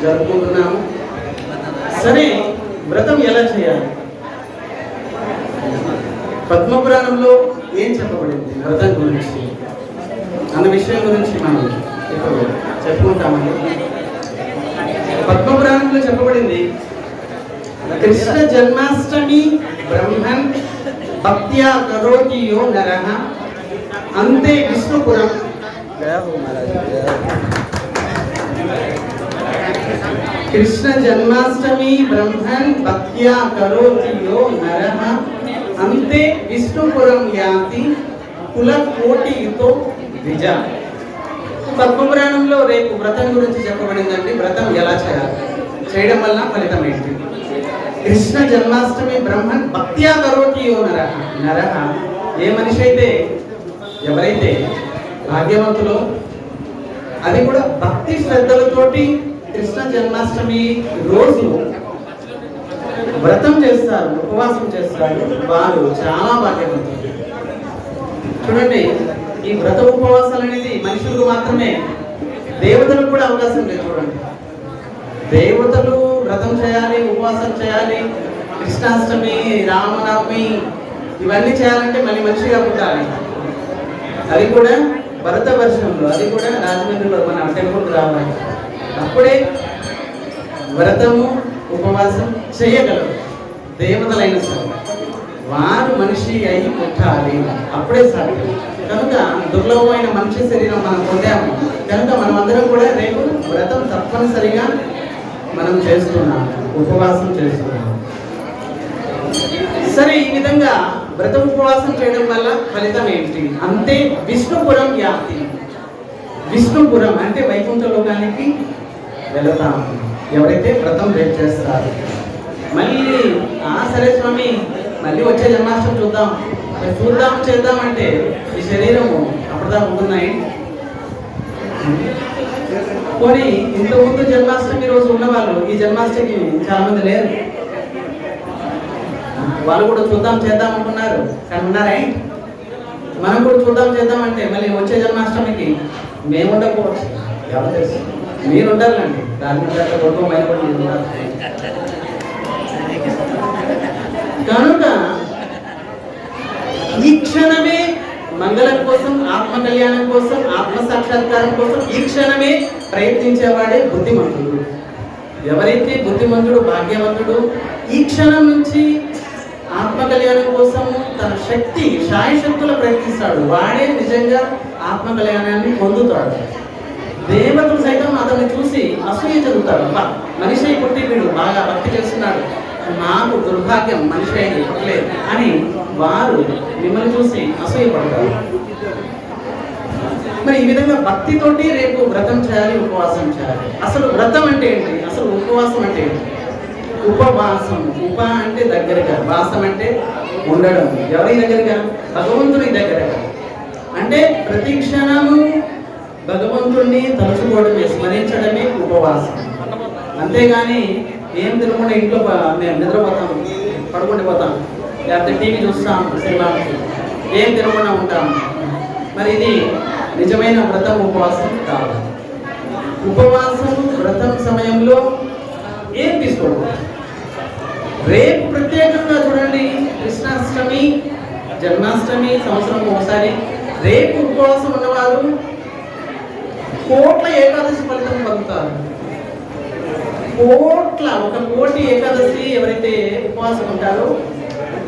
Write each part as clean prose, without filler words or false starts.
జరుపుకుంటున్నాము. సరే, వ్రతం ఎలా చేయాలి? పద్మపురాణంలో ఏం చెప్పబడింది వ్రతం గురించి అన్న విషయం గురించి మనం ఇప్పుడు చెప్పుకుంటామండి. పద్మపురాణంలో చెప్పబడింది, కృష్ణ జన్మాష్టమి బ్రహ్మన్ భక్త్యా కరోతి యో నరః అంతే విష్ణుపురం. కృష్ణ జన్మాష్టమి బ్రహ్మన్ భక్త్యా కరోతి యో నరః అంతే విష్ణుపురం యాతి కుల కోటితో ద్విజ. పద్మపురాణంలో రేపు వ్రతం గురించి చెప్పబడిందండి. వ్రతం ఎలా చేయాలి, చేయడం వల్ల ఫలితం ఏంటి? కృష్ణ జన్మాష్టమి బ్రహ్మన్ భక్త్యా కరోతి యో నరః. నరః ఏ మనిషి అయితే, ఎవరైతే భాగ్యవంతులో, అది కూడా భక్తి శ్రద్ధలతోటి కృష్ణ జన్మాష్టమి రోజు వ్రతం చేస్తారు, ఉపవాసం చేస్తారు, వారు చాలా భాగ్యవంతులు. చూడండి, ఈ వ్రత ఉపవాసాలు అనేది మనుషులకు మాత్రమే, దేవతలకు కూడా అవకాశం లేదు. చూడండి, దేవతలు వ్రతం చేయాలి, ఉపవాసం చేయాలి, కృష్ణాష్టమి, రామనవమి ఇవన్నీ చేయాలంటే మళ్ళీ మనిషిగా పుట్టాలి. అది కూడా భరత వర్షంలో, అది కూడా రాజమండ్రిలో మన టెంపుల్కి రావాలి. అప్పుడే వ్రతము ఉపవాసం చేయగలరు దేవతలైన సరే. వారు మనిషి అయి పుట్టాలి, అప్పుడే సాధ్యం. కనుక దుర్లభమైన మనిషి శరీరం మనం పొందాము కనుక మనం అందరం కూడా రేపు వ్రతం తప్పనిసరిగా మనం చేస్తున్నాం, ఉపవాసం చేస్తున్నాం. సరే, ఈ విధంగా వ్రత ఉపవాసం చేయడం వల్ల ఫలితం ఏంటి? అంతే విష్ణుపురం యాతి. విష్ణుపురం అంటే వైకుంఠ లోకానికి వెళతాం ఎవరైతే వ్రతం రేపు చేస్తారు. మళ్ళీ సరే స్వామి, మళ్ళీ వచ్చే జన్మాష్టమి చూద్దాం చేద్దామంటే ఈ శరీరము అప్పటిదా ఉంటున్నాయి. పోనీ ఇంతకుముందు జన్మాష్టమి రోజు ఉన్నవాళ్ళు ఈ జన్మాష్టమి చాలా మంది లేరు. వాళ్ళు కూడా చేద్దాం అనుకున్నారు, కానీ ఉన్నారా? మనం కూడా చేద్దామంటే మళ్ళీ వచ్చే జన్మాష్టమికి మేము ఉండకపోవచ్చు. ఎవరు తెలుసు? మీరు ఉండాలండి, దాని కనుక ఈ క్షణమే మంగళం కోసం, ఆత్మ కళ్యాణం కోసం, ఆత్మ సాక్షాత్కారం కోసం ఈ క్షణమే ప్రయత్నించేవాడే బుద్ధిమంతుడు. ఎవరైతే బుద్ధిమంతుడు, భాగ్యవంతుడు ఈ క్షణం నుంచి ఆత్మ కళ్యాణం కోసం తన శక్తి శాయశక్తులు ప్రయత్నిస్తాడు, వాడే నిజంగా ఆత్మ కళ్యాణాన్ని పొందుతాడు. దేవతలు సైతం అతన్ని చూసి అసూయ చెందుతారు. మనిషి పుట్టి వీడు బాగా భక్తి చేస్తున్నాడు, నాకు దుర్భాగ్యం మనిషి అయింది పుట్టలేదు అని వారు మిమ్మల్ని చూసి అసూయపడతారు. మరి ఈ విధంగా భక్తితోటి రేపు వ్రతం చేయాలి, ఉపవాసం చేయాలి. అసలు వ్రతం అంటే ఏంటి? అసలు ఉపవాసం అంటే ఏంటి? ఉపవాసం, ఉప అంటే దగ్గరగా, వాసం అంటే ఉండడం. ఎవరి దగ్గరగా? భగవంతుని దగ్గరగా. అంటే ప్రతి క్షణము భగవంతుణ్ణి తలుచుకోవడమే, స్మరించడమే ఉపవాసం. అంతేగాని ఏం తినకుండా ఇంట్లో మేము నిద్రపోతాం, పడుకుండిపోతాం, లేకపోతే టీవీ చూస్తాం, సినిమా, ఏం తినకుండా ఉంటాం. మరి ఇది నిజమైన వ్రతం, ఉపవాసం కాదు. ఉపవాసం వ్రతం సమయంలో ఏం తీసుకోకూడదు. రేపు ప్రత్యేకంగా చూడండి, కృష్ణాష్టమి, జన్మాష్టమి సంవత్సరం ఒకసారి. రేపు ఉపవాసం ఉన్నవారు కోట్ల ఏకాదశి ఫలితం పొందుతారు. ఒక కోటి ఏకాదశి ఎవరైతే ఉపవాసం ఉంటారో,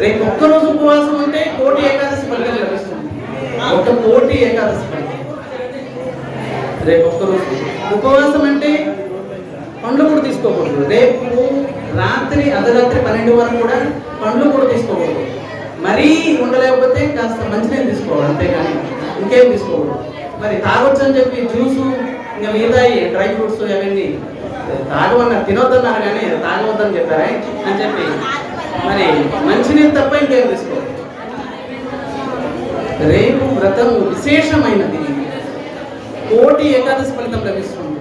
రేపు ఒక్కరోజు ఉపవాసం ఉంటే కోటి ఏకాదశి ఫలితం లభిస్తుంది. ఒక కోటి ఏకాదశి ఫలితం రేపు ఒక్కరోజు ఉపవాసం. అంటే పండ్లు కూడా తీసుకోకూడదు. రేపు రాత్రి అర్ధరాత్రి 12 వరకు కూడా పండ్లు కూడా తీసుకోకూడదు. మరీ ఉండలేకపోతే కాస్త మంచినీళ్ళు తీసుకోవాలి, అంతేగాని ఇంకేం తీసుకోకూడదు. మరి తాగొచ్చు అని చెప్పి జ్యూసు, ఇంకా మిగతా డ్రై ఫ్రూట్స్ అవన్నీ తాగమన్నారు, తినొద్దన్నారు, కానీ తాగవద్దని చెప్పారా అని చెప్పి మరి మంచినీళ్ళు తప్ప ఇంకేం తీసుకోవాలి. రేపు వ్రతం విశేషమైనది. కోటి ఏకాదశి ఫలితం లభిస్తుంది.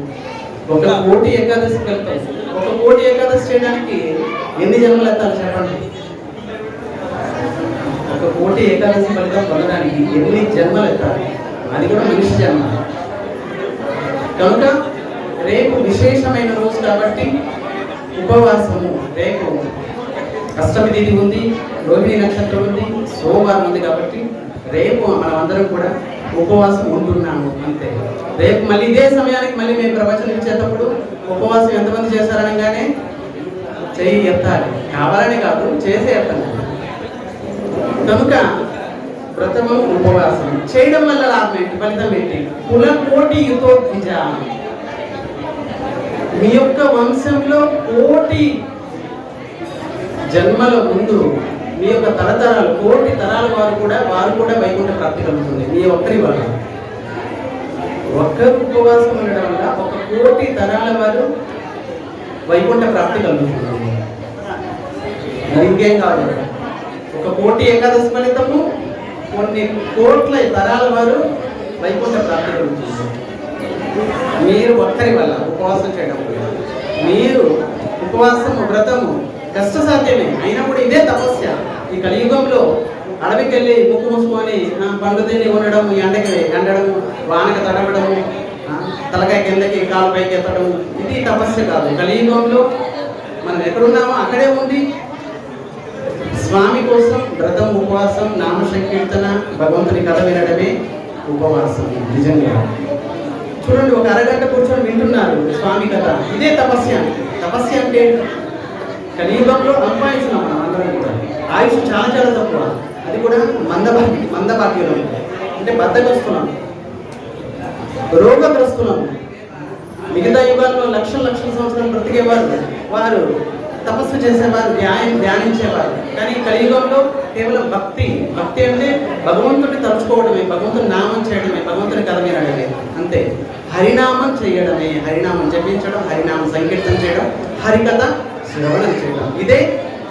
ఒక కోటి ఏకాదశి ఫలితం. ఒక కోటి ఏకాదశి చేయడానికి ఎన్ని జన్మలు ఎత్తాలి చెప్పండి? ఒక కోటి ఏకాదశి ఫలితం పొందడానికి ఎన్ని జన్మలు ఎత్తాలి? అది కూడా మనిషి జన్మ. కనుక రేపు విశేషమైన రోజు కాబట్టి ఉపవాసము. రేపు అష్టమి తిథి ఉంది, రోహిణి నక్షత్రం ఉంది, సోమవారం ఉంది కాబట్టి రేపు మనం అందరం కూడా ఉపవాసం ఉంటున్నాము అంతే. రేపు మళ్ళీ ఇదే సమయానికి మళ్ళీ మేము ప్రవచనం ఇచ్చేటప్పుడు ఉపవాసం ఎంతమంది చేశారనగానే చెయ్యి ఎత్తాలి, కావాలని కాదు, చేసే ఎత్తాలి. కనుక వ్రతము ఉపవాసం చేయడం వల్ల లాభం ఏంటి, ఫలితం ఏంటి? కులకోటి యుతోద్విజ, మీ యొక్క వంశంలో కోటి జన్మల ముందు మీ యొక్క తరతరాలు, కోటి తరాల వారు కూడా వైకుంఠ ప్రాప్తి కలుగుతుంది మీ ఒక్కరి వల్ల. ఒక్కరు ఉపవాసం ఉండడం వల్ల 1 కోటి తరాల వారు వైకుంఠ ప్రాప్తి కలుగుతుంది. ఇంకేం కాదు, 1 కోటి ఏకాదశి ఫలితము, కొన్ని కోట్ల తరాల వారు వైకుంఠ ప్రాప్తి కలుగుతుంది మీరు ఒక్కరి వల్ల ఉపవాసం చేయడం వల్ల. మీరు ఉపవాసము వ్రతము కష్టసాధ్యమే, అయినప్పుడు ఇదే తపస్య. ఈ కలియుగంలో అడవికి వెళ్ళి ముక్కు మూసుకొని పండు తిని ఉండడం, ఎండకి ఎండడము, వానకి తడవడము, తలకాయ కిందకి కాలు పైకి ఎత్తడము, ఇది తపస్య కాదు. కలియుగంలో మనం ఎక్కడున్నామో అక్కడే ఉండి స్వామి కోసం వ్రతం, ఉపవాసం, నామ సంకీర్తన, భగవంతుని కథ వినడమే ఉపవాసం. నిజంగా చూడండి, 1 అరగంట కూర్చొని వింటున్నారు స్వామి కథ, ఇదే తపస్య. తపస్య అంటే కలియుగంలో సంపాదించున్నాం మనం అందరం కూడా. ఆయుష్ చాలా చాలా తక్కువ, అది కూడా మందభాగ్యులం అంటే బద్దకొస్తున్నాం, రోగగ్రస్తులం. మిగతా యుగాల్లో లక్షల సంవత్సరాలు బ్రతికేవారు, వారు తపస్సు చేసేవారు, ధ్యానించేవారు. కానీ కలియుగంలో కేవలం భక్తి అంటే భగవంతుడిని తలుచుకోవడమే, భగవంతుని నామం చేయడమే, భగవంతుని కథ వినడమే అంతే. హరినామం చేయడమే, హరినామం జపించడం, హరినామం సంకీర్తన చేయడం, హరికథ శ్రవణం చేయడం, ఇదే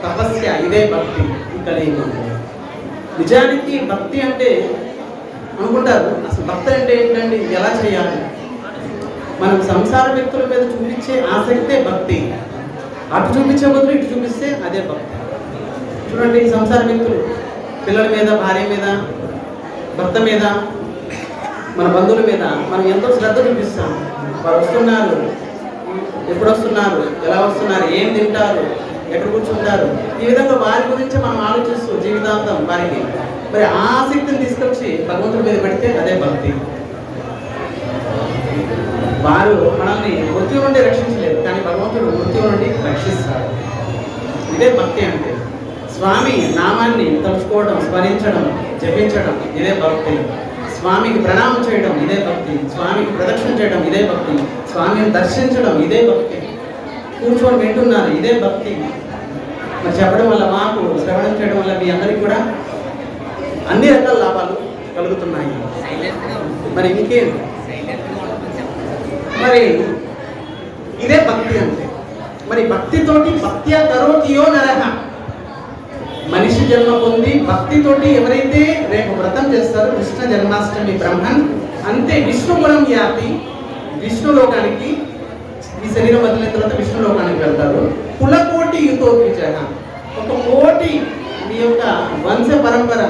తపస్య, ఇదే భక్తి ఈ కలియుగంలో. నిజానికి భక్తి అంటే అనుకుంటారు, అసలు భక్తి అంటే ఏంటండి, ఎలా చేయాలి? మనం సంసార వ్యక్తుల మీద చూపించే ఆసక్తే భక్తి. అటు చూపించే బదులు ఇటు చూపిస్తే అదే భక్తి. చూడండి, సంసార వ్యక్తులు పిల్లల మీద, భార్య మీద, భర్త మీద, మన బంధువుల మీద మనం ఎంతో శ్రద్ధ చూపిస్తాం. వారు వస్తున్నారు, ఎప్పుడు వస్తున్నారు, ఎలా వస్తున్నారు, ఏం తింటారు, ఎక్కడ కూర్చుంటారు, ఈ విధంగా వారి గురించి మనం ఆలోచిస్తూ జీవితాంతం వారికి మరి ఆసక్తిని తీసుకొచ్చి భగవంతుడి మీద పెడితే అదే భక్తి. వారు మనల్ని మృత్యు నుండి రక్షించలేదు, కానీ భగవంతుడు మృత్యు నుండి రక్షిస్తాడు. ఇదే భక్తి అంటే. స్వామి నామాన్ని తలుచుకోవడం, స్మరించడం, జపించడం, ఇదే భక్తి. స్వామికి ప్రణామం చేయడం, ఇదే భక్తి. స్వామికి ప్రదక్షిణ చేయడం, ఇదే భక్తి. స్వామిని దర్శించడం, ఇదే భక్తి. కూర్చొని వింటున్నారు, ఇదే భక్తి. మరి చెప్పడం వల్ల, మాకు శ్రవణం చేయడం వల్ల మీ అందరికీ కూడా అన్ని రకాల లాభాలు కలుగుతున్నాయి. మరి ఇంకేం, మరి ఇదే భక్తి అంటే. మరి భక్తితోటి భక్త్యా కరోతియో నరః, మనిషి జన్మ పొంది భక్తితోటి ఎవరైతే రేపు వ్రతం చేస్తారో కృష్ణ జన్మాష్టమి బ్రహ్మన్ అంతే విష్ణుపురం యాతి, విష్ణులోకానికి, ఈ శరీరం వదిలిన తర్వాత విష్ణులోకానికి వెళ్తారు. కులకోటి యుతోద్విజ, 1 కోటి మీ యొక్క వంశ పరంపర,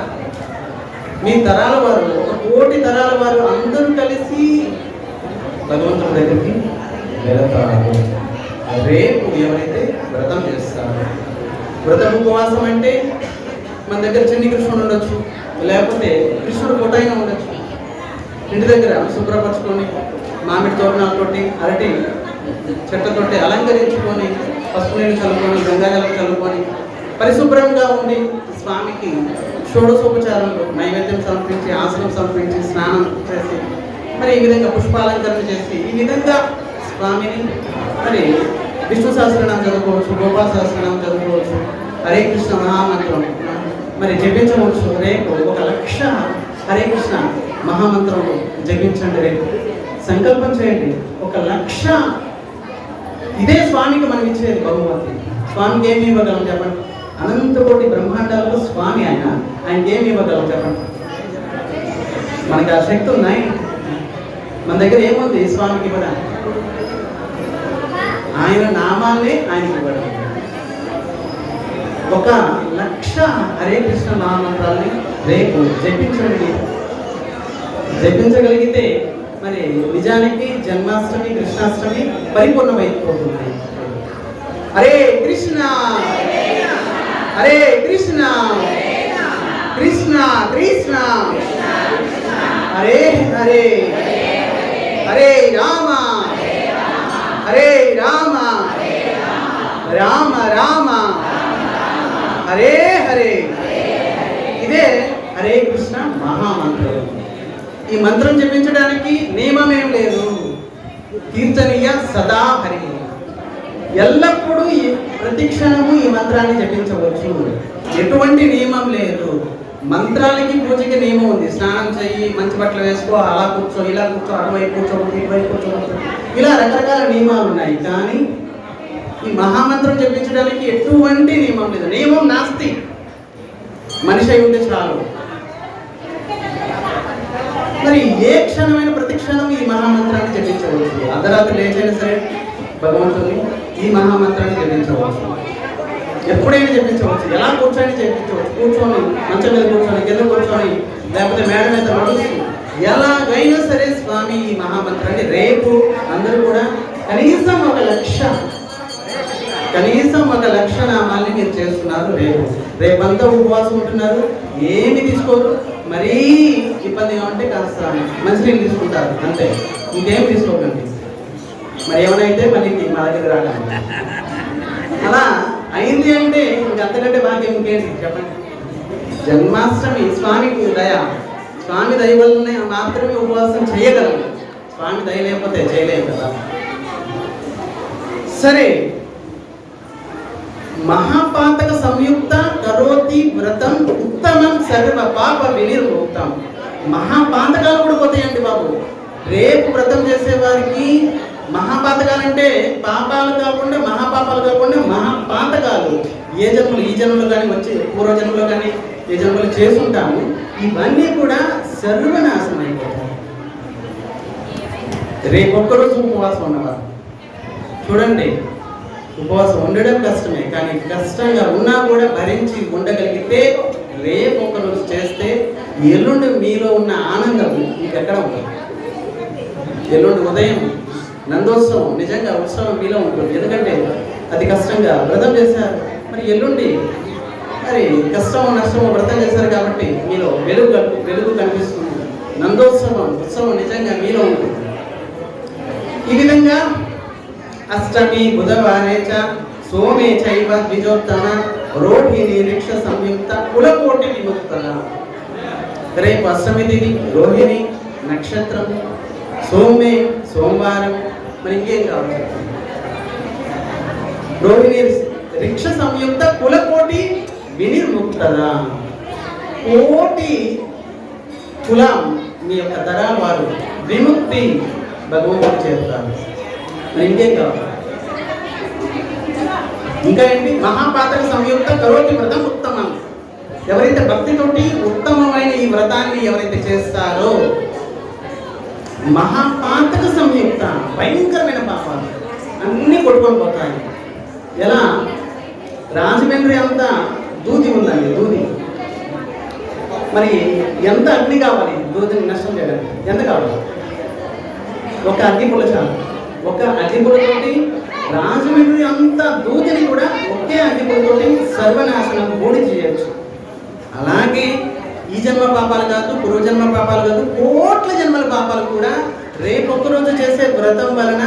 మీ తరాల వారు, 1 కోటి తరాల వారు అందరూ కలిసి భగవంతుడి దగ్గరికి వెళతారు రేపు ఎవరైతే వ్రతం చేస్తారో. వ్రతం ఉపవాసం అంటే మన దగ్గర చిన్ని కృష్ణుడు ఉండొచ్చు, లేకపోతే కృష్ణుడు ఫోటోయినా ఉండొచ్చు. ఇంటి దగ్గర శుభ్రపరచుకొని, మామిడి తోరణాలతోటి, అరటి చెట్లతోటి అలంకరించుకొని, పసుపు నీళ్ళు చల్లుకొని, గంగాజలం చల్లుకొని, పరిశుభ్రంగా ఉండి స్వామికి షోడశోపచారంలో నైవేద్యం సమర్పించి, ఆసనం సమర్పించి, స్నానం చేసి, మరి ఈ విధంగా పుష్పాలంకరణ చేసి, ఈ విధంగా స్వామిని మరి విష్ణు సహస్రనామం చదువుకోవచ్చు, గోపాల సహస్రనామం చదువుకోవచ్చు, హరే కృష్ణ మహామంత్రం మరి జపించవచ్చు. రేపు 1,00,000 హరే కృష్ణ మహామంత్రం జపించండి. రేపు సంకల్పం చేయండి, 1,00,000. ఇదే స్వామికి మనం ఇచ్చేది బహుమతి. స్వామికి ఏమి ఇవ్వగలం చెప్పండి? అనంతకోటి బ్రహ్మాండాలకు స్వామి ఆయనకి ఏమి ఇవ్వగలం చెప్పండి? మనకి ఆ శక్తి ఉన్నాయి. మన దగ్గర ఏముంది స్వామికి ఇవ్వడానికి? ఆయన నామాన్నే ఆయనకి ఇవ్వడం. 1,00,000 హరే కృష్ణ మహామంత్రాలని రేపు జపించండి. జపించగలిగితే మరి నిజానికి జన్మాష్టమి కృష్ణాష్టమి పరిపూర్ణమైపోతుంది. హరే కృష్ణ హరే కృష్ణ కృష్ణ కృష్ణ హరే హరే హరే రామ హరే రామ రామ రామ హరే హరే. ఇదే హరే కృష్ణ మహామంత్రం. ఈ మంత్రం జపించడానికి నియమమేం లేదు. కీర్తనీయ సదా హరి, ఎల్లప్పుడూ ప్రతి క్షణము ఈ మంత్రాన్ని జపించవచ్చు. ఎటువంటి నియమం లేదు. మంత్రాలకి పూజకి నియమం ఉంది. స్నానం చెయ్యి, మంచి బట్టలు వేసుకో, అలా కూర్చో, ఇలా కూర్చో, అటువైపు కూర్చో, ఇటువైపు కూర్చో, ఇలా రకరకాల నియమాలు ఉన్నాయి. కానీ ఈ మహామంత్రం జపించడానికి ఎటువంటి నియమం లేదు. నియమం నాస్తి. మనిషి అయి ఉంటే చాలు. మరి ఏ క్షణమైన ప్రతి క్షణం ఈ మహామంత్రాన్ని జపించవచ్చు. అర్ధరాత్రి లేచైనా సరే భగవంతుని ఈ మహామంత్రాన్ని జపించవచ్చు. ఎప్పుడైనా జపించవచ్చు. ఎలా కూర్చొని జపించవచ్చు. కూర్చొని మంచం మీద కూర్చొని, కింద కూర్చొని, లేకపోతే మేడ మీద నడుస్తూ, ఎలాగైనా సరే స్వామి ఈ మహామంత్రాన్ని రేపు అందరూ కూడా కనీసం ఒక లక్ష నామాల్ని మీరు చేస్తున్నారు. రేపంతా ఉపవాసం ఉంటున్నారు. ఏమి తీసుకోరు. మరీ ఇబ్బందిగా ఉంటే కాస్త మంచినీళ్ళు తీసుకుంటారు, అంతే. ఇంకేం తీసుకోకండి. మరి ఏమైనా మళ్ళీ మా దగ్గర రాకండి. అలా అయింది అంటే ఇంకంతకంటే భాగ్యం ఇంకేంటి చెప్పండి. జన్మాష్టమి స్వామికి దయ. స్వామి దయ వల్లనే మాత్రమే ఉపవాసం చేయగలము. స్వామి దయ లేకపోతే చేయలేము కదా. సరే, మహాపాతక సంయుక్త కరోతి వ్రతం ఉత్తమం సర్వ పాప వినిర్ముక్తం. మహాపాతకాలు కూడా పోతాయండి బాబు. రేపు వ్రతం చేసేవారికి మహాపాతకాలంటే పాపాలు కాకుండా, మహాపాపాలు కాకుండా మహాపాతకాలు ఏ జన్మలు, ఈ జన్మలో కానీ వచ్చి పూర్వజన్మలో కానీ ఏ జన్మలు చేసుంటాము, ఇవన్నీ కూడా సర్వనాశనం అయిపోతాయి. రేపు ఒక్కరోజు ఉపవాసం ఉన్నవారు చూడండి. ఉపవాసం ఉండడం కష్టమే, కానీ కష్టంగా ఉన్నా కూడా భరించి ఉండగలిగితే రేపు ఒకరోజు చేస్తే ఎల్లుండి మీలో ఉన్న ఆనందం ఇంకెక్కడ ఉంటుంది. ఎల్లుండి ఉదయం నందోత్సవం, నిజంగా ఉత్సవం మీలో ఉంటుంది. ఎందుకంటే అది కష్టంగా వ్రతం చేశారు. మరి ఎల్లుండి మరి కష్టమో నష్టమో వ్రతం చేశారు కాబట్టి మీలో వెలుగు కనిపిస్తుంది. నందోత్సవం, ఉత్సవం నిజంగా మీలో ఉంటుంది. ఈ విధంగా అష్టమి బుధవారే చ సోమే చైవ ద్విజోత్తమ రోహిణి రిక్ష సంయుక్త కులకోటి విముక్త. రేపు అష్టమి తిథి, రోహిణి నక్షత్రం, సోమే సోమవారం. మరి ఇంకేం కావాలి? రోహిణి రిక్ష సంయుక్త కులకోటి వినిర్ముక్తదా. కోటి కులం మీ యొక్క తరాల వారు విముక్తి భగవంతుడు చేస్తారు. మరి ఇంకేం కావాలి? ఇంకా ఏంటి? మహాపాతక సంయుక్త కరోటి వ్రతం ఉత్తమం. ఎవరైతే భక్తితోటి ఉత్తమమైన ఈ వ్రతాన్ని ఎవరైతే చేస్తారో, మహాపాతక సంయుక్త భయంకరమైన పాపాలు అన్నీ కొట్టుకొని పోతాయి. ఎలా? రాజమండ్రి అంతా దూది ఉందండి, దూది. మరి ఎంత అగ్ని కావాలి దూదిని నష్టం చేయడానికి? ఎంత కావాలి? ఒక అగ్గిపుల్ల చాలు. ఒక అగ్గిపుల్లతోటి రాజమండ్రి అంత దూదిని కూడా ఒకే అగ్గిపుల్లతోటి సర్వనాశనం బూడి చేయొచ్చు. అలాగే ఈ జన్మ పాపాలు కాదు, పూర్వజన్మ పాపాలు కాదు, కోట్ల జన్మల పాపాలు కూడా రేపు ఒక్కరోజు చేసే వ్రతం వలన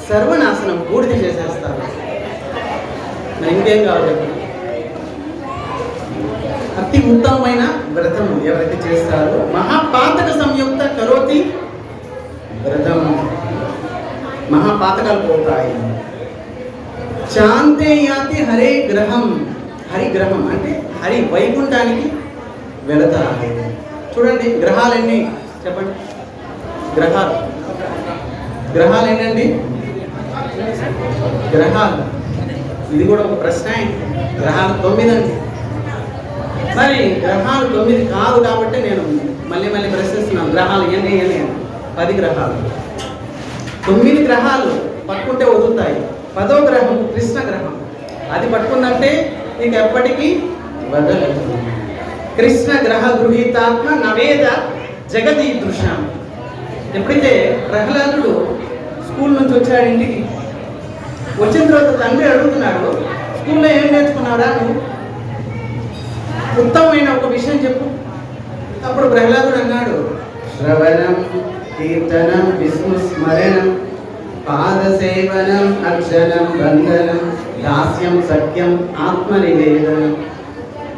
సర్వనాశనం బూడిద చేసేస్తారు. మరి ఇంకేం కావాలి? అతి ఉత్తమమైన వ్రతం ఎవరైతే చేస్తారో, మహాపాతక సంయుక్త కరోతి వ్రతం, మహాపాతకాలు పోతాయి. శాంతే యాతి హరే గ్రహం. హరిగ్రహం అంటే హరి వైకుంఠానికి వెళతారు. చూడండి, గ్రహాలు ఎన్ని చెప్పండి? గ్రహాలు ఎన్నండి? గ్రహాలు, ఇది కూడా ఒక ప్రశ్న. గ్రహాలు 9 అండి. మరి గ్రహాలు 9 కాదు కాబట్టి నేను మళ్ళీ ప్రశ్నిస్తున్నాను. గ్రహాలు ఎన్ని? 10 గ్రహాలు. 9 గ్రహాలు పట్టుకుంటే వదులుతాయి. 10వ గ్రహం కృష్ణ గ్రహం. అది పట్టుకుందంటే నీకు ఎప్పటికీ వదలదు. కృష్ణ గ్రహ గృహీతాత్మ నవేద జగదీదృశం. ఎప్పుడైతే ప్రహ్లాదుడు స్కూల్ నుంచి వచ్చాడు ఇంటికి, వచ్చిన తర్వాత తండ్రి అడుగుతున్నాడు, స్కూల్లో ఏం నేర్చుకున్నావురా నువ్వు, ఉత్తమమైన ఒక విషయం చెప్పు. అప్పుడు ప్రహ్లాదుడు అన్నాడు, శ్రవణం కీర్తనం విష్ణు స్మరణం పాదసేవనం అక్షరం బంధనం దాస్యం సత్యం ఆత్మనివేదనం.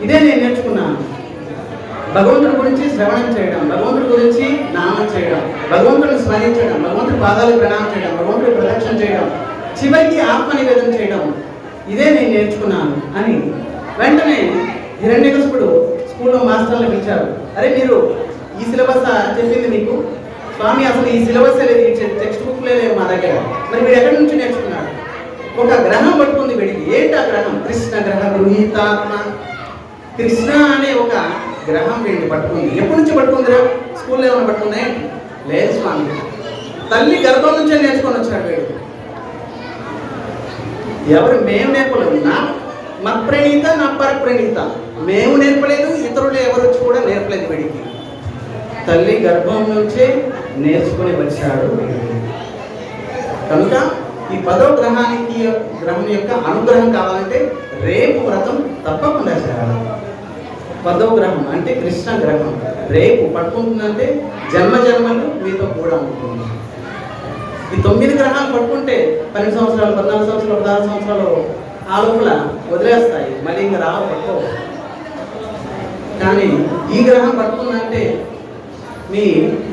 ఇదే నేను నేర్చుకున్నాను. భగవంతుడి గురించి శ్రవణం చేయడం, భగవంతుడి గురించి నామం చేయడం, భగవంతుడిని స్మరించడం, భగవంతుడి పాదాలకు ప్రణామం చేయడం, భగవంతుడి ప్రదక్షిణ చేయడం, చివరికి ఆత్మనివేదన చేయడం, ఇదే నేను నేర్చుకున్నాను అని వెంటనే హిరణ్యకశిపుడు స్కూల్లో మాస్టర్లు పిలిచారు. అరే మీరు ఈ సిలబస్ చెప్పింది మీకు, స్వామి అసలు ఈ సిలబస్ లేదు, టెక్స్ట్ బుక్ లేదు మా దగ్గర, మరి వీడు ఎక్కడి నుంచి నేర్చుకున్నాడు? ఒక గ్రహం పట్టుకుంది వీడికి. ఏంటి ఆ గ్రహం? కృష్ణ గ్రహ గృహీతాత్మ. కృష్ణ అనే ఒక గ్రహం వీడిని పట్టుకుంది. ఎప్పటి నుంచి పట్టుకుందిరా? స్కూల్లో ఏమైనా పట్టుకున్నాయి? లేదు స్వామి, తల్లి గర్భం నుంచే నేర్చుకొని వచ్చాడు వీడు. ఎవరు? మేము నేర్పలేదు. నా మత్ప్రణీత నా పరప్రణీత. మేము నేర్పలేదు, ఇతరులు ఎవరు కూడా నేర్పలేదు వీడికి. తల్లి గర్భం నుంచే నేర్చుకుని వచ్చాడు. కనుక ఈ 10వ గ్రహం యొక్క అనుగ్రహం కావాలంటే రేపు వ్రతం తప్పకుండా చేయాలి. 10వ గ్రహం అంటే కృష్ణ గ్రహం. రేపు పట్టుకుంటుందంటే జన్మ జన్మలు మీతో కూడా ఉంటుంది. ఈ 9 గ్రహాలు పట్టుకుంటే 12 సంవత్సరాలు, 14 సంవత్సరాలు, 16 సంవత్సరాలు ఆ లోపల వదిలేస్తాయి, మళ్ళీ ఇంకా రావు పట్టుకో. కానీ ఈ గ్రహం పట్టుకుందంటే మీ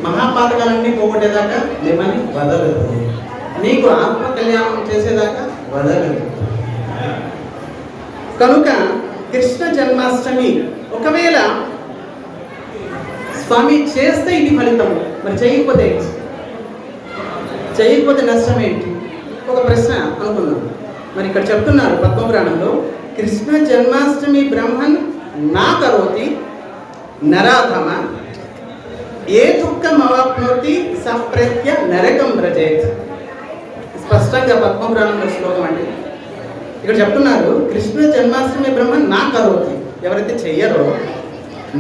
మహాపాతకాలన్నీ పోగొట్టేదాకా మిమ్మల్ని వదలదు, నీకు ఆత్మ కళ్యాణం చేసేదాకా వదలదు. కనుక కృష్ణ జన్మాష్టమి ఒకవేళ స్వామి చేస్తే ఇది ఫలితం, మరి చేయకపోతే నష్టం ఏంటి? ఒక ప్రశ్న అనుకున్నాం. మరి ఇక్కడ చెప్తున్నారు పద్మపురాణంలో, కృష్ణ జన్మాష్టమి బ్రహ్మన్ నా కరోతి నరాధమ ఏ దుఃఖం అవాప్నోతి సప్రత్య నరకం వ్రజేత్. స్పష్టంగా పద్మపురాణంలో శ్లోకం అండి. ఇక్కడ చెప్తున్నారు, కృష్ణ జన్మాష్టమి బ్రహ్మన్ నా కరోతి, ఎవరైతే చెయ్యరో,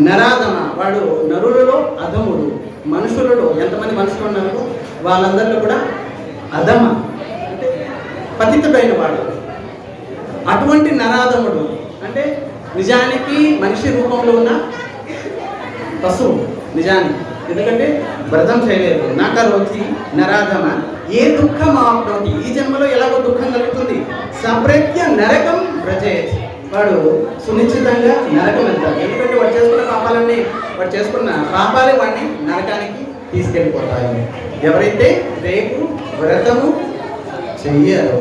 నరాధమ వాడు నరులలో అధముడు. మనుషులలో ఎంతమంది మనుషులు ఉన్నారో వాళ్ళందరిలో కూడా అధమ అంటే పతితుడైన వాడు. అటువంటి నరాధముడు అంటే నిజానికి మనిషి రూపంలో ఉన్న పశువు నిజానికి, ఎందుకంటే వ్రతం చేయలేదు. నాకరోతి నరాధమ ఏ దుఃఖం ఆప్నోతి, ఈ జన్మలో ఎలాగో దుఃఖం కలుగుతుంది. సప్రత్య నరకం వ్రజేత్, వాడు సునిశ్చితంగా నరకం వెళ్తాడు. ఎందుకంటే వాడు చేసుకున్న పాపాలే వాడిని నరకానికి తీసుకెళ్ళిపోతాయి. ఎవరైతే రేపు వ్రతము చెయ్యరు.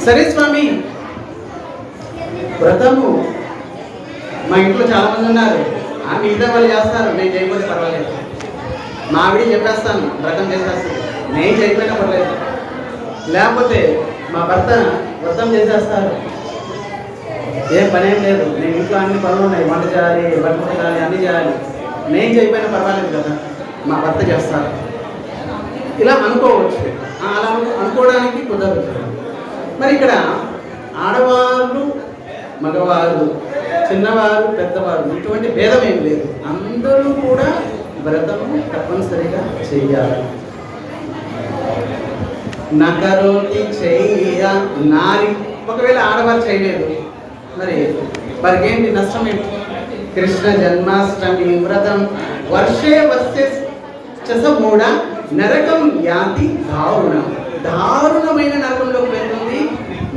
సరే స్వామి, వ్రతము మా ఇంట్లో చాలామంది ఉన్నారు, ఆ మిగతా వాళ్ళు చేస్తారు, నేను చేయకపోతే పర్వాలేదు. మా ఆవిడ చెప్పేస్తాను వ్రతం చేసేస్తాను, నేను చేయకపోయినా పర్లేదు. లేకపోతే మా భర్త వ్రతం చేసేస్తారు, ఏం పనేం లేదు, నేను ఇంట్లో అన్ని పనులు ఉన్నాయి, వంట చేయాలి, బట్టలు చేయాలి, అన్నీ చేయాలి, నేను చేయకపోయినా పర్వాలేదు కదా, మా భర్త చేస్తారు. ఇలా అనుకోవచ్చు. అలా అనుకోవడానికి కుదరదు. మరి ఇక్కడ ఆడవాళ్ళు మగవారు, చిన్నవారు పెద్దవారు ఇటువంటి భేదం ఏం లేదు, అందరూ కూడా వ్రతము తప్పనిసరిగా చెయ్యాలి. నకరోతి చెయ్య నారి, ఒకవేళ ఆడవారు చేయలేదు మరి వారికి ఏంటి నష్టం ఏంటి? కృష్ణ జన్మాష్టమి వ్రతం వర్షే వర్షే చసమూఢ నరకం యాతి దారుణం, దారుణమైన నరకంలోకి వెళ్తుంది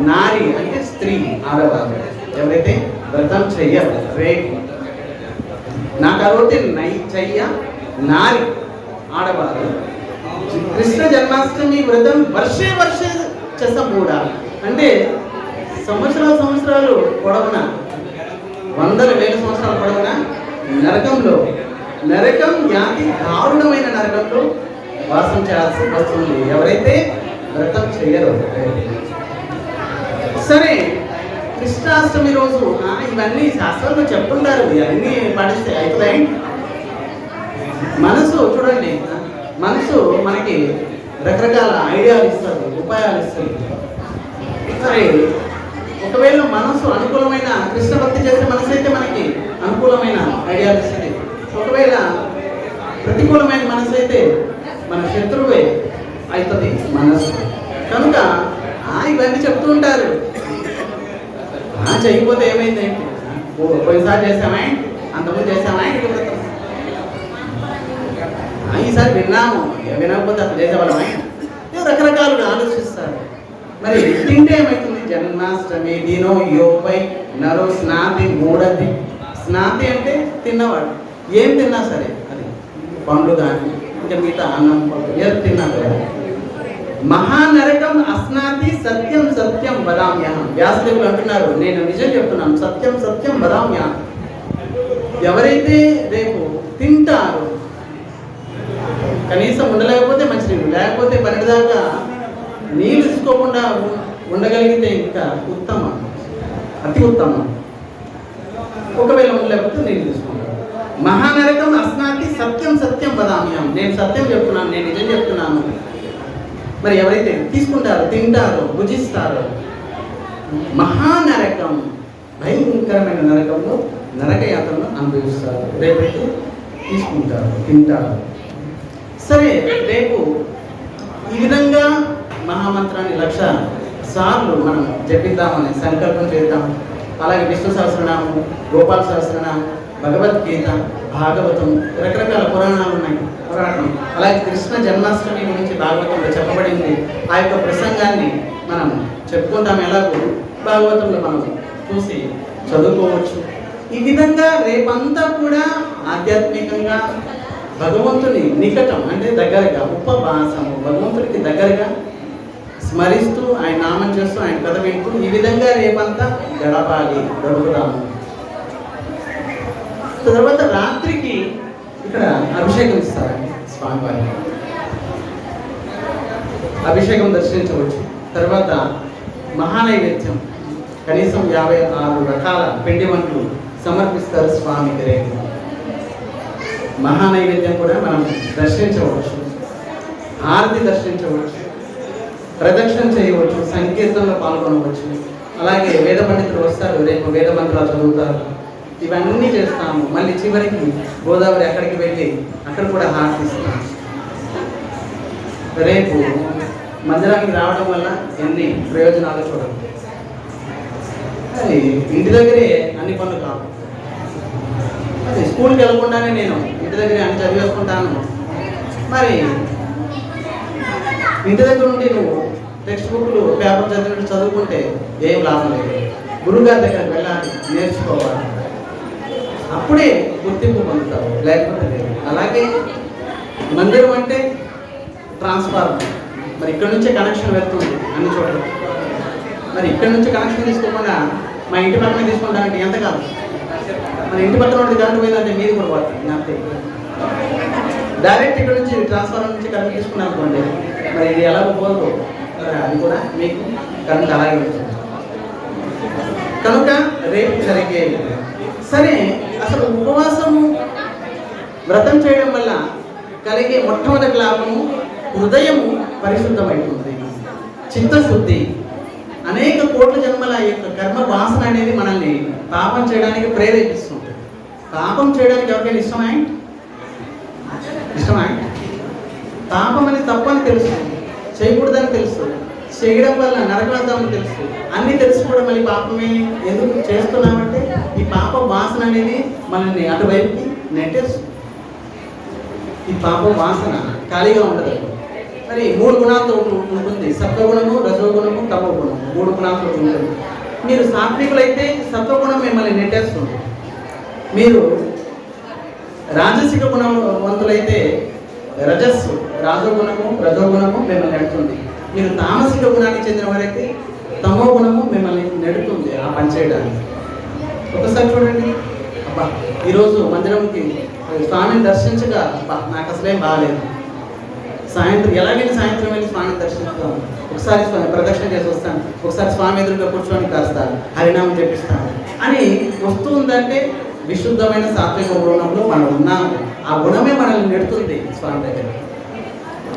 నారి అంటే స్త్రీ, ఆడవారు. ఎవరైతే వ్రతం చెయ్యరు రేపు నాకరోతి చెయ్య నారి ఆడవారు. కృష్ణ జన్మాష్టమి వ్రతం వర్షే వర్షే చసమూఢ అంటే సంవత్సరాలు పొడవున, వందల వేల సంవత్సరాల పొడవున నరకం యాతి దారుణమైన నరకంలో వాసం చేయాల్సి వస్తుంది ఎవరైతే వ్రతం చేయరు. సరే, కృష్ణాష్టమి రోజు ఇవన్నీ శాస్త్రంలో చెప్తుంటారు, ఇవన్నీ పాటిస్తే అయిపోతాయి. మనసు చూడండి, మనసు మనకి రకరకాల ఐడియాలు ఇస్తుంది, ఉపాయాలు ఇస్తుంది. సరే, ఒకవేళ మనసు అనుకూలమైన కృష్ణ భక్తి చేసే మనసు అయితే మనకి అనుకూలమైన ఐడియాలు ఇస్తుంది. ఒకవేళ ప్రతికూలమైన మనసు అయితే మన శత్రువే అవుతుంది మనసు. కనుక ఇవన్నీ చెప్తూ ఉంటారు. చేయకపోతే ఏమైంది ఏంటి, పోయినసారి చేసామా, అంతకుముందు చేసామా, ఈసారి విన్నాము, వినకపోతే అసలు చేసేవాళ్ళమా, రకరకాలుగా ఆలోచిస్తారు. మరి తింటే ఏమవుతుంది? జన్మాష్టమి దినో యోపై నరో స్నాతి మూడది. స్నాతి అంటే తిన్నవాడు, ఏం తిన్నా సరే, అది పండ్లు కానీ ఇంకా మిగతా అన్నం ఏది తిన్నా సరే. మహానరకం అస్నాతి సత్యం సత్యం వదామ్యహం. వ్యాసదేవులు అంటున్నారు, నేను నిజం చెప్తున్నాను, సత్యం సత్యం వదామ్యహం. ఎవరైతే రేపు తింటారో, కనీసం ఉండలేకపోతే మంచినీళ్ళు, లేకపోతే పన్నెండుదాకా నీళ్ళు తీసుకోకుండా ఉండగలిగితే ఇంకా ఉత్తమం, అతి ఉత్తమం. ఒకవేళ ఉండలేకపోతే నీళ్ళు తీసుకుంటారు. మహానరకం అస్నాతి సత్యం సత్యం వదామ్యహం. నేను సత్యం చెప్తున్నాను, నేను నిజం చెప్తున్నాను. మరి ఎవరైతే తీసుకుంటారో, తింటారో, భుజిస్తారో, మహానరకం, భయంకరమైన నరకంలో నరకయాత్రను అనుభవిస్తారు. రేపైతే తీసుకుంటారు, తింటారు. సరే, రేపు ఈ విధంగా మహామంత్రాన్ని 1,00,000 సార్లు మనం జపిద్దామని సంకల్పం చేద్దాం. అలాగే విష్ణు సహస్రనామం, గోపాల సహస్రనామం, భగవద్గీత, భాగవతం, రకరకాల పురాణాలు ఉన్నాయి. అలాగే కృష్ణ జన్మాష్టమి గురించి భాగవతంలో చెప్పబడింది. ఆ యొక్క ప్రసంగాన్ని మనం చెప్పుకుంటాం. ఎలాగో భాగవతంలో మనం చూసి చదువుకోవచ్చు. ఈ విధంగా రేపంతా కూడా ఆధ్యాత్మికంగా భగవంతుని నికటం అంటే దగ్గరగా, ఉపవాసము, భగవంతుడికి దగ్గరగా స్మరిస్తూ ఆయన నామం చేస్తూ ఆయన కథ వింటూ ఈ విధంగా రేపంతా గడుపుదాము. తర్వాత రాత్రికి ఇక్కడ అభిషేకం ఇస్తారండి స్వామివారికి. అభిషేకం దర్శించవచ్చు. తర్వాత మహానైవేద్యం కనీసం 56 రకాల పిండి వంటలు సమర్పిస్తారు స్వామికి రేపు. మహానైవేద్యం కూడా మనం దర్శించవచ్చు, హారతి దర్శించవచ్చు, ప్రదక్షిణ చేయవచ్చు, సంకీర్తనలో పాల్గొనవచ్చు. అలాగే వేద పండితులు వస్తారు, రేపు వేద మంత్రాలు చదువుతారు. ఇవన్నీ చేస్తాము. మళ్ళీ చివరికి గోదావరి అక్కడికి వెళ్ళి అక్కడ కూడా హారతి ఇస్తాము. రేపు మందిరానికి రావడం వల్ల ఎన్ని ప్రయోజనాలు చూడండి. ఇంటి దగ్గరే అన్ని పనులు కావు. అది స్కూల్కి వెళ్ళకుండానే నేను ఇంటి దగ్గరే అన్ని చదివేసుకుంటాను. మరి ఇంటి దగ్గర నుండి నువ్వు టెక్స్ట్ బుక్లు, పేపర్ చదువుకుంటే ఏం లాభం లేదు. గురుగారి దగ్గరికి వెళ్ళాలి, నేర్చుకోవాలి, అప్పుడే గుర్తింపు పొందుతావు, లేకపోతే లేదు. అలాగే మందిరం అంటే ట్రాన్స్ఫార్మర్. మరి ఇక్కడ నుంచే కనెక్షన్ వెళ్తుంది అన్ని చోట్ల. మరి ఇక్కడ నుంచి కనెక్షన్ తీసుకోకుండా మా ఇంటి పక్కనే తీసుకుంటానంటే ఎంత కాదు. మరి ఇంటి పక్కన ఒకటి కరెంట్ పోయిందంటే మీది కూడా పడుతుంది అంతే. డైరెక్ట్ ఇక్కడ నుంచి ట్రాన్స్ఫార్మర్ నుంచి కరెంట్ తీసుకున్నాం అనుకోండి, మరి ఇది ఎలా పోదు, అది కూడా మీకు కరెంట్ అలాగే ఉంటుంది. కనుక రేపు జరిగే సరే, అసలు ఉపవాసము వ్రతం చేయడం వల్ల కలిగే మొట్టమొదటి లాభము హృదయము పరిశుద్ధమవుతుంది, చిత్తశుద్ధి. అనేక కోట్ల జన్మల యొక్క కర్మ వాసన అనేది మనల్ని పాపం చేయడానికి ప్రేరేపిస్తుంది. పాపం చేయడానికి ఎవరికైనా ఇష్టమా? పాపం అనేది తప్పని తెలుసు, చేయకూడదని తెలుసు, చేయడం వల్ల నరకవేద్దామని తెలుసు, అన్నీ తెలుసు కూడా మళ్ళీ పాపమే ఎందుకు చేస్తున్నామంటే ఈ పాప వాసన అనేది మనల్ని అటువైపుకి నెట్టేస్తుంది. ఈ పాప వాసన ఖాళీగా ఉండదు. మరి 3 గుణాలతో ఉంటుంది, సత్వగుణము, రజోగుణము, తమోగుణము. 3 గుణాలతో ఉంటుంది. మీరు సాత్వికులైతే సత్వగుణం మిమ్మల్ని నెట్టేస్తుంది. మీరు రాజసిక గుణవంతులైతే రజస్సు, రాజోగుణము, రజోగుణము మిమ్మల్ని నెడుతుంది. మీరు తామసిక గుణానికి చెందిన వారైతే తమో గుణము మిమ్మల్ని నెడుతుంది ఆ పని చేయడానికి. ఒకసారి చూడండి, అబ్బా ఈరోజు మందిరంకి స్వామిని దర్శించగా అబ్బా నాకు అసలేం బాగాలేదు, సాయంత్రం ఎలాగైనా సాయంత్రం వెళ్ళి స్వామిని దర్శిస్తాను, ఒకసారి స్వామి ప్రదక్షిణ చేసి వస్తాను, ఒకసారి స్వామి ఎదురుగా కూర్చొని కాస్తాను, హరినామం చెప్పిస్తాను అని వస్తూ ఉందంటే విశుద్ధమైన సాత్విక గుణంలో మనం ఉన్నాము. ఆ గుణమే మనల్ని నెడుతుంది స్వామి దగ్గర.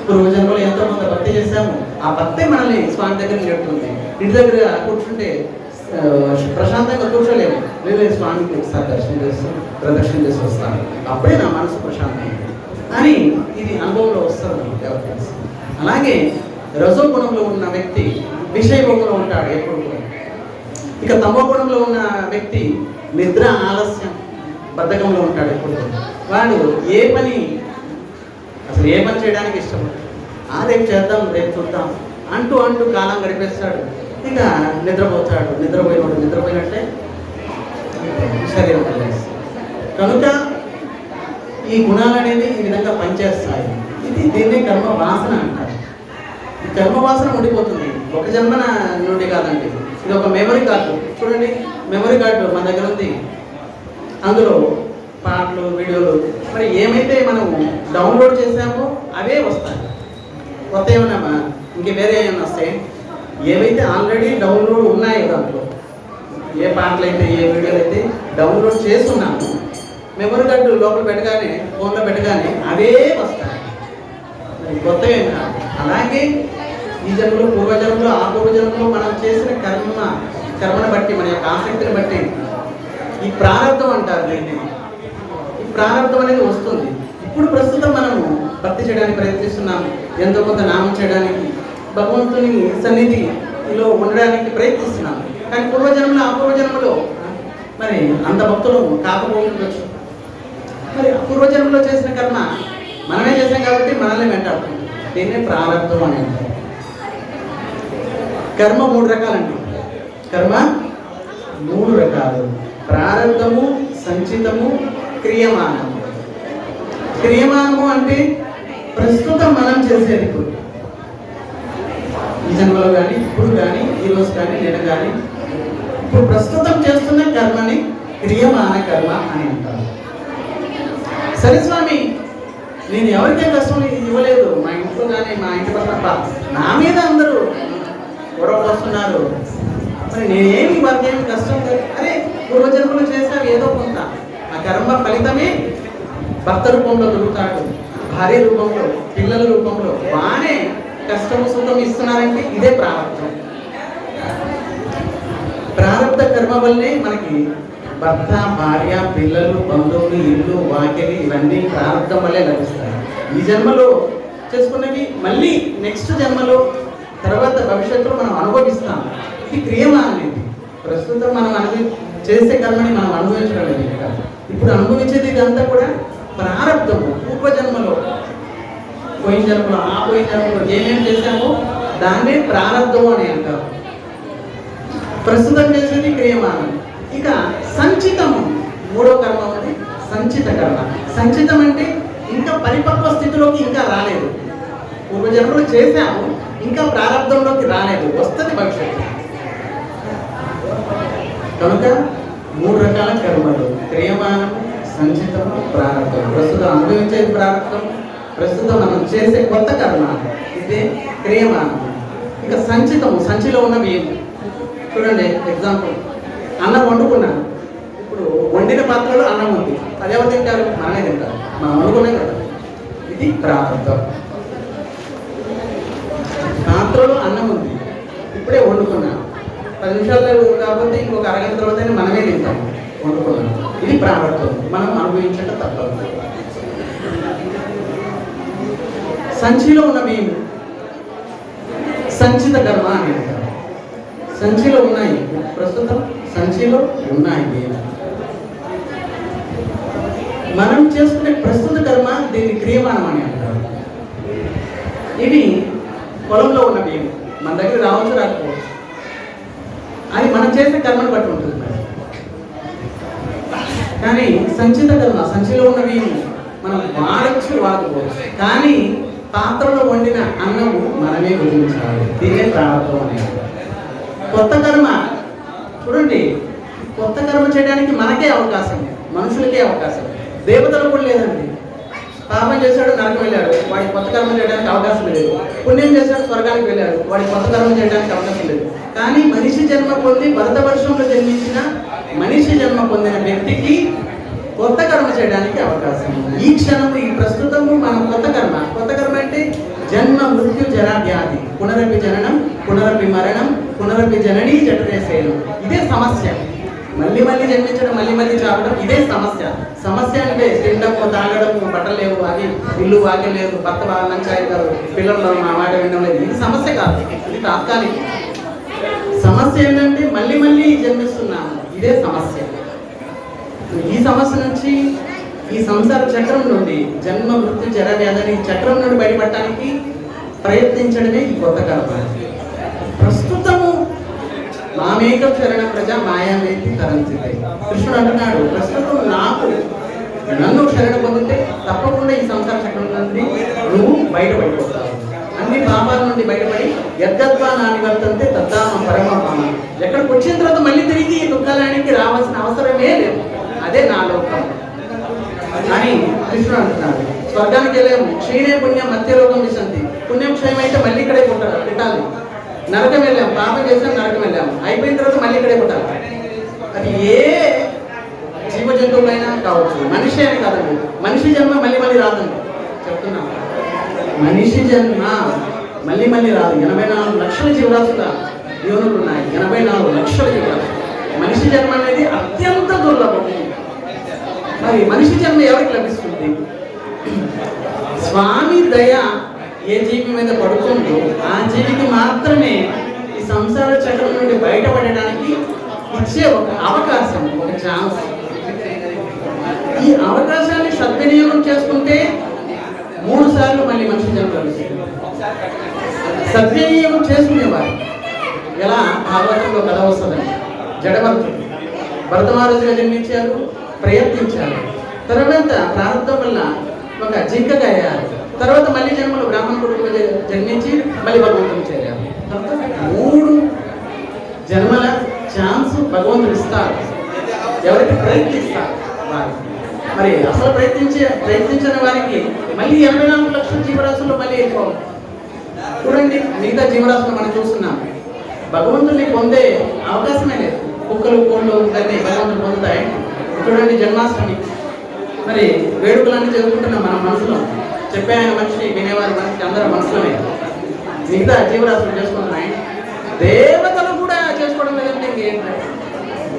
పూర్వజన్మలో ఎంతో కొంత భక్తి చేశాము, ఆ భక్తే మనల్ని స్వామి దగ్గర నెడుతుంది. ఇంటి దగ్గర కూర్చుంటే ప్రశాంతంగా కూర్చోలేము, లేదు స్వామికి ఒకసారి దర్శనం చేస్తాం, ప్రదక్షిణ చేసి వస్తాను, అప్పుడే నా మనసు ప్రశాంతంగా. అని ఇది అనుభవంలో వస్తుంది ఎవరికి. అలాగే రజో గుణంలో ఉన్న వ్యక్తి విషయభోగంలో ఉంటాడు ఎప్పుడు కూడా. ఇక తమో గుణంలో ఉన్న వ్యక్తి నిద్ర ఆలస్యం బద్ధకంలో ఉంటాడు ఎప్పుడు కూడా. వాడు ఏ పని చేయడానికి ఇష్టపడతాడు. రేపు చేద్దాం, రేపు చూద్దాం అంటూ కాలం గడిపేస్తాడు. ఇక నిద్రపోయినట్లే శరీరం వదిలేస్తాడు. కనుక ఈ గుణాలు అనేది ఈ విధంగా పనిచేస్తాయి. దీన్ని కర్మ వాసన అంటారు. ఈ కర్మ వాసన ఉండిపోతుంది, ఒక జన్మన నుండి కాదండి. ఇది ఒక మెమరీ కార్డు. చూడండి, మెమరీ కార్డు మన దగ్గర ఉంది. అందులో పాటలు, వీడియోలు, మరి ఏమైతే మనము డౌన్లోడ్ చేసామో అవే వస్తాయి. కొత్త ఏమన్నా ఇంక వేరే ఏమైనా వస్తాయి. ఏవైతే ఆల్రెడీ డౌన్లోడ్ ఉన్నాయో దాంట్లో ఏ పాటలు అయితే, ఏ వీడియోలు అయితే డౌన్లోడ్ చేస్తున్నాము, మెమరీ కార్డు లోపల పెట్టగానే, ఫోన్లో పెట్టగానే అవే వస్తాయి. కొత్తగా అలాగే ఈ జన్మలో, పూర్వజన్మలో, ఆ పూర్వజన్మలో మనం చేసిన కర్మను బట్టి, మన యొక్క ఆసక్తిని బట్టి ఈ ప్రారంభం అంటారు దీన్ని. ఈ ప్రారంభం అనేది వస్తుంది. ఇప్పుడు ప్రస్తుతం మనము భక్తి చేయడానికి ప్రయత్నిస్తున్నాము, ఎంతో కొంత నామం చేయడానికి, భగవంతుని సన్నిధిలో ఉండడానికి ప్రయత్నిస్తున్నాము. కానీ పూర్వజన్మలో, ఆ పూర్వజన్మలో మరి అంత భక్తులు కాకపోవచ్చు. మరి పూర్వజన్మలో చేసిన కర్మ మనమే చేసాం కాబట్టి మనల్ని వెంటాడుతుంది. దీన్నే ప్రారంభం అని అంటారు. కర్మ 3 రకాలండి. కర్మ 3 రకాలు: ప్రారంభము, సంచితము, క్రియమానము. క్రియమానము అంటే ప్రస్తుతం మనం చేసేది. ఇప్పుడు ఈ జన్మలో కానీ, ఇప్పుడు కానీ, ఈరోజు కానీ, నేను కానీ ఇప్పుడు ప్రస్తుతం చేస్తున్న కర్మని క్రియమాన కర్మ అని అంటారు. సరే స్వామి, నేను ఎవరికే కష్టం ఇవ్వలేదు, మా ఇంట్లో కానీ, మా ఇంటి పక్కన నా మీద అందరూ గొడవలు వస్తున్నారు, మరి నేనేమి వారికేమి కష్టం లేదు. అరే, పూర్వజన్మలు చేసావు ఏదో కొంత, ఆ కర్మ ఫలితమే భర్త రూపంలో దొరుకుతాడు, భార్య రూపంలో, పిల్లల రూపంలో బాగానే కష్టము సుఖం ఇస్తున్నారంటే ఇదే ప్రారంభం. ప్రారంభ కర్మ వల్లే మనకి భర్త, భార్య, పిల్లలు, బంధువులు, ఇల్లు, వాకిలి ఇవన్నీ ప్రారంభం వల్లే లభిస్తాయి. ఈ జన్మలో చేసుకున్నవి మళ్ళీ నెక్స్ట్ జన్మలో, తర్వాత భవిష్యత్తులో మనం అనుభవిస్తాం. ఇది క్రియమానది. ప్రస్తుతం మనం చేసే కర్మని మనం అనుభవించడం లేదు. ఇప్పుడు అనుభవించేది ఇదంతా కూడా ప్రారంభము. పూర్వజన్మలో, పోయిన జన్మలో, ఆ పోయిన జన్మలో ఏమేమి చేశామో దాన్నే ప్రారంభం అని అంటారు. ప్రస్తుతం చేసేది క్రియమానం. ఇక సంచితము, 3వ కర్మ ఉంది, సంచిత కర్మ. సంచితం అంటే ఇంకా పరిపక్వ స్థితిలోకి ఇంకా రాలేదు. పూర్వజన్మలో చేశాము, ఇంకా ప్రారంభంలోకి రాలేదు, వస్తుంది భవిష్యత్తు. కనుక 3 రకాల కర్మలు: క్రియమానము, సంచితము, ప్రారంభం. ప్రస్తుతం అనుభవించేది ప్రారంభం, ప్రస్తుతం మనం చేసే కొత్త కర్మ ఇదే క్రియమానము. ఇక సంచితము, సంచిలో ఉన్నవి చూడండి. ఎగ్జాంపుల్, అన్నం వండుకున్నాను, ఇప్పుడు వండిన పాత్రలో అన్నం ఉంది, అది ఎవరు తింటారు? మనమే తింటారు, మనం వండుకున్నాం కదా. ఇది ప్రారంభం. పాత్రలో అన్నం ఉంది, ఇప్పుడే వండుకున్నాను, 10 నిమిషాలు కాకపోతే ఇంకొక అరగంట తర్వాత మనమే తింటాం, వండుకున్నాం. ఇది ప్రారంభం, మనం అనుభవించక తప్పదు. సంచిలో ఉన్నవి సంచిత కర్మ అని అంటారు. సంచిలో ఉన్నాయి, ప్రస్తుతం సంచిలో ఉన్నాయి. మనం చేసుకునే ప్రస్తుత కర్మ దీన్ని క్రియమానం అని అంటారు. ఇవి పొలంలో ఉన్నవి మన దగ్గర రావచ్చు, రాకపోవచ్చు, అది మనం చేసే కర్మను బట్టి ఉంటుంది. కానీ సంచిత కర్మ, సంచిలో ఉన్నవి మనం వాడచ్చు, వాడుకోవచ్చు. కానీ పాత్రలో వండిన అన్నము మనమే భుజించాలి. దీనే ప్రారంభం అనేది. కొత్త కర్మ చూడండి, కొత్త కర్మ చేయడానికి మనకే అవకాశం, మనుషులకే అవకాశం. దేవతలకు కూడా లేదండి. పాపం చేశాడు, నరకం వెళ్ళాడు, వాడికి కొత్త కర్మ చేయడానికి అవకాశం లేదు. పుణ్యం చేశాడు, స్వర్గానికి వెళ్ళాడు, వాడికి కొత్త కర్మ చేయడానికి అవకాశం లేదు. కానీ మనిషి జన్మ పొంది భరతవర్షంలో జన్మించిన మనిషి జన్మ పొందిన వ్యక్తికి కొత్త కర్మ చేయడానికి అవకాశం ఉంది. ఈ క్షణము, ఈ ప్రస్తుతము మనం కొత్త కర్మ. కొత్త కర్మ అంటే జన్మ, మృత్యు, జరా, వ్యాధి, పునరపి జననం, పునరపి మరణం, పునరపి జననీ జఠరే శయనం. ఇదే సమస్య. మళ్ళీ మళ్ళీ జన్మించడం, మళ్ళీ మళ్ళీ చావడం, ఇదే సమస్య. సమస్య అంటే తినడము, తాగడము, బట్టలు లేవు, అది ఇల్లు వాక్యం లేదు, భర్త బాగా మంచి అవుతారు, పిల్లలు మా మాట వినడం లేదు, ఇది సమస్య కాదు, ఇది తాత్కాలిక. సమస్య ఏంటంటే మళ్ళీ మళ్ళీ జన్మిస్తున్నాము, ఇదే సమస్య. ఈ సమస్య నుంచి, ఈ సంసార చక్రం నుండి, జన్మ మృత్యు జర వ్యాధి చక్రం నుండి బయటపడటానికి ప్రయత్నించడమే ఈ కొత్త కర్మ. ప్రస్తుతము మామేక చరణ ప్రజ మాయామేతి తరంతితే. కృష్ణుడు అంటున్నాడు, ప్రస్తుతం నన్ను శరణ పొందితే తప్పకుండా ఈ సంసార చక్రం నుండి నువ్వు బయటపడిపోతావు. అన్ని పాపాల నుండి బయటపడి యద్గత్వా నా నివర్తంతే తద్దామ పరమాత్మ. ఎక్కడికి వచ్చిన తర్వాత మళ్ళీ తిరిగి ఈ దుఃఖాలయానికి రావాల్సిన అవసరమే లేదు, అదే నా లోకం అని కృష్ణుడు అంటున్నాడు. స్వర్గానికి వెళ్ళాము, క్షీణే పుణ్యం మధ్య లోకం విశంతి. పుణ్యం క్షయం అయితే మళ్ళీ ఇక్కడే పుట్టాలి. నరకం వెళ్ళాము, పాపం చేసాం, నరకం వెళ్ళాము, అయిపోయిన తర్వాత మళ్ళీ ఇక్కడే పుట్టాలి. అది ఏ జీవ జంతువులైనా కావచ్చు, మనిషి అని కాదండి. మనిషి జన్మ మళ్ళీ మళ్ళీ రాదండి, చెప్తున్నాం. మనిషి జన్మ మళ్ళీ మళ్ళీ రాదు. 84 లక్షల జీవరాశుల యోనులు ఉన్నాయి, 84 లక్షల జీవరాశులు. మనిషి జన్మ అనేది అత్యంత దుర్లభం. మరి మనిషి జన్మ ఎవరికి లభిస్తుంది? స్వామి దయ ఏ జీవి మీద పడుతుందో ఆ జీవికి మాత్రమే ఈ సంసార చక్రం నుండి బయటపడడానికి ఇచ్చే ఒక అవకాశం, ఒక ఛాన్స్. ఈ అవకాశాన్ని సద్వినియోగం చేసుకుంటే 3 సార్లు మళ్ళీ మనిషి జన్మ లభిస్తుంది. సద్వినియోగం చేసుకునేవారు ఎలా? భాగవతంలో కథ వస్తుందని. జడభరతుడు భరత మహారాజుగా జన్మించారు, ప్రయత్నించారు. తర్వాత ప్రారంభం వల్ల ఒక జింకగా అయ్యారు. తర్వాత మళ్ళీ జన్మలో బ్రాహ్మణ కొడుకుగా జన్మించి మళ్ళీ భగవంతుని చేరారు. 3 జన్మల ఛాన్స్ భగవంతుడు ఇస్తారు ఎవరికి ప్రయత్నిస్తారు వారు. మరి అసలు ప్రయత్నించిన వారికి మళ్ళీ 84 లక్షల జీవరాశుల్లో మళ్ళీ ఎక్కువ. చూడండి, మిగతా జీవరాశులు మనం చూస్తున్నాం, భగవంతుని పొందే అవకాశమే లేదు. కుక్కలు, కోళ్ళు దాన్ని భగవంతుని పొందుతాయి. చూడండి, జన్మాష్టమి మరి వేడుకలన్నీ చదువుకుంటున్నాం మన మనసులో. చెప్పే ఆయన మనిషి, వినేవారి మనిషి, అందరూ మనసులోనే. మిగతా జీవరాశులు చేసుకుంటున్నాయి. దేవతలు కూడా చేసుకోవడం లేదంటే ఇంకేంటి?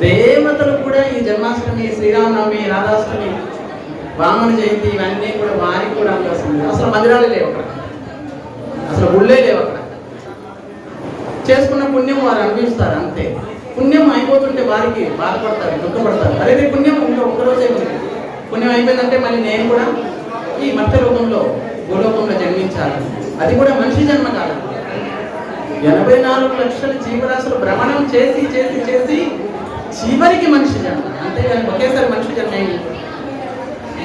దేవతలు కూడా ఈ జన్మాష్టమి, శ్రీరామనవమి, రాధాష్టమి, వామన జయంతి ఇవన్నీ కూడా వారికి కూడా అవకాశం. అసలు మందిరాలే లేవు అక్కడ, అసలు గుళ్ళే లేవు అక్కడ. చేసుకున్న పుణ్యం వారు అనిపిస్తారు అంతే. పుణ్యం అయిపోతుంటే వారికి బాధపడతారు, దుఃఖపడతారు. అదే పుణ్యం ఇంకా ఒక్కరోజే ఉంది, పుణ్యం అయిపోయిందంటే మళ్ళీ నేను కూడా ఈ మధ్య లోకంలో, భూలోకంలో జన్మించాలి. అది కూడా మనిషి జన్మ కాదు. 84 లక్షల జీవరాశులు భ్రమణం చేసి చేసి చేసి చివరికి మనిషి జన్మ. అంతేగాని ఒకేసారి మనిషి జన్మ అయింది.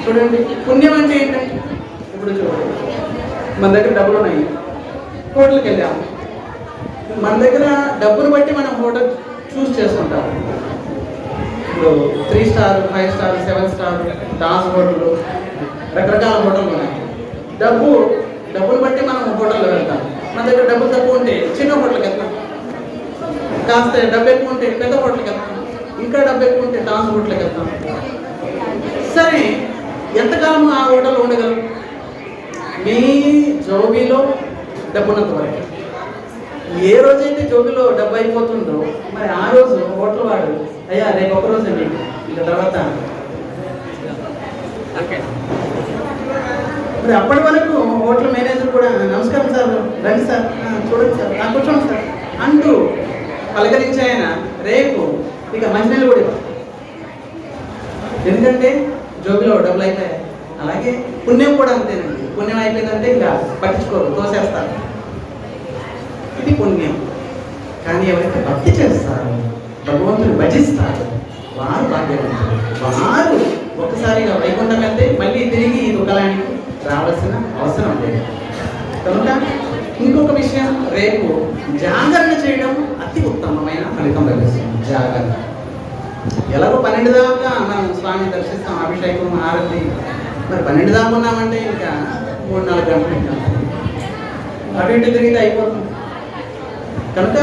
చూడండి, పుణ్యం అంటే ఏంటంటే, ఇప్పుడు చూడండి, మన దగ్గర డబ్బులు ఉన్నాయి, హోటల్కి వెళ్ళాము. మన దగ్గర డబ్బును బట్టి మనం హోటల్ చూస్ చేసుకుంటాం. ఇప్పుడు 3 స్టార్, 5 స్టార్, 7 స్టార్, డాన్స్ హోటళ్ళు, రకరకాల హోటళ్ళు ఉన్నాయి. డబ్బును బట్టి మనం హోటల్లో వెళ్తాం. మన దగ్గర డబ్బులు తక్కువ ఉంటే చిన్న హోటల్కి వెళ్తాం, కాస్త డబ్బు ఎక్కువ ఉంటే పెద్ద హోటల్కి వెళ్తాం, ఇంకా డబ్బు ఎక్కువ ఉంటే డాన్స్ హోటల్కి వెళ్తాం. సరే, ఎంతకాలం ఆ హోటల్లో ఉండగలం? మీ జోబీలో డబ్బున్నంత వరకు. ఏ రోజైతే జోబీలో డబ్బు అయిపోతుందో మరి ఆ రోజు హోటల్ వాడు, అయ్యా రేపు ఒకరోజు అండి, ఇంకా తర్వాత మరి అప్పటి వరకు హోటల్ మేనేజర్ కూడా నమస్కారం సార్, రండి సార్, చూడండి సార్, నాకు కూర్చోండి సార్ అంటూ పలకరించే ఆయన రేపు ఇక మంచినీళ్ళు కూడా ఇవ్వాలి. ఎందుకంటే జోబిలో డబ్బులు అయిపోయాయి. అలాగే పుణ్యం కూడా అంతేనండి. పుణ్యం అయిపోయిందంటే ఇంకా పట్టించుకోరు, తోసేస్తారు. ఇది పుణ్యం. కానీ ఎవరైతే భక్తి చేస్తారో, భగవంతుని భజిస్తారు, వారు భాగ్యవంతులు. వారు ఒక్కసారిగా వైకుంఠం వెళ్తే మళ్ళీ తిరిగి ఈ దుఃఖానికి రావాల్సిన అవసరం లేదు. కనుక ఇంకొక విషయం, రేపు జాగరణ చేయడం అతి ఉత్తమమైన ఫలితం లభిస్తుంది. జాగరణ ఎలాగో 12 దాకా మనం స్వామిని దర్శిస్తాం, అభిషేకం, ఆరతి. మరి 12 దాకా ఉన్నామంటే ఇంకా 3-4 గంటలు ఇంకా అటు ఇటు తిరిగితే అయిపోతుంది. కనుక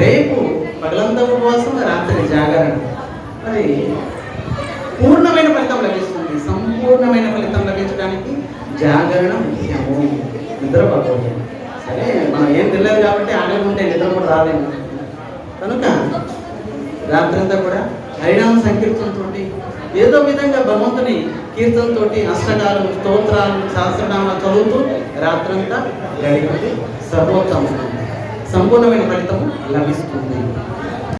రేపు పగలంతా ఉపవాసం, రాత్రి జాగరణ. మరి పూర్ణమైన ఫలితం లభిస్తుంది. సంపూర్ణమైన ఫలితం లభించడానికి జాగరణ ముఖ్యము. నిద్రపోతుంది. సరే, మనం ఏం తెలియదు కాబట్టి ఆకలి ఉంటే నిద్ర కూడా రాలేము. కనుక రాత్రంతా కూడా హరినామ సంకీర్తనతో ఏదో విధంగా భగవంతుని కీర్తనతో అష్టకాలు స్తోత్రాలు సహస్రనామాలు చదువుతూ రాత్రంతా గడిపితే సర్వోత్తమ సంపూర్ణమైన ఫలితము లభిస్తుంది.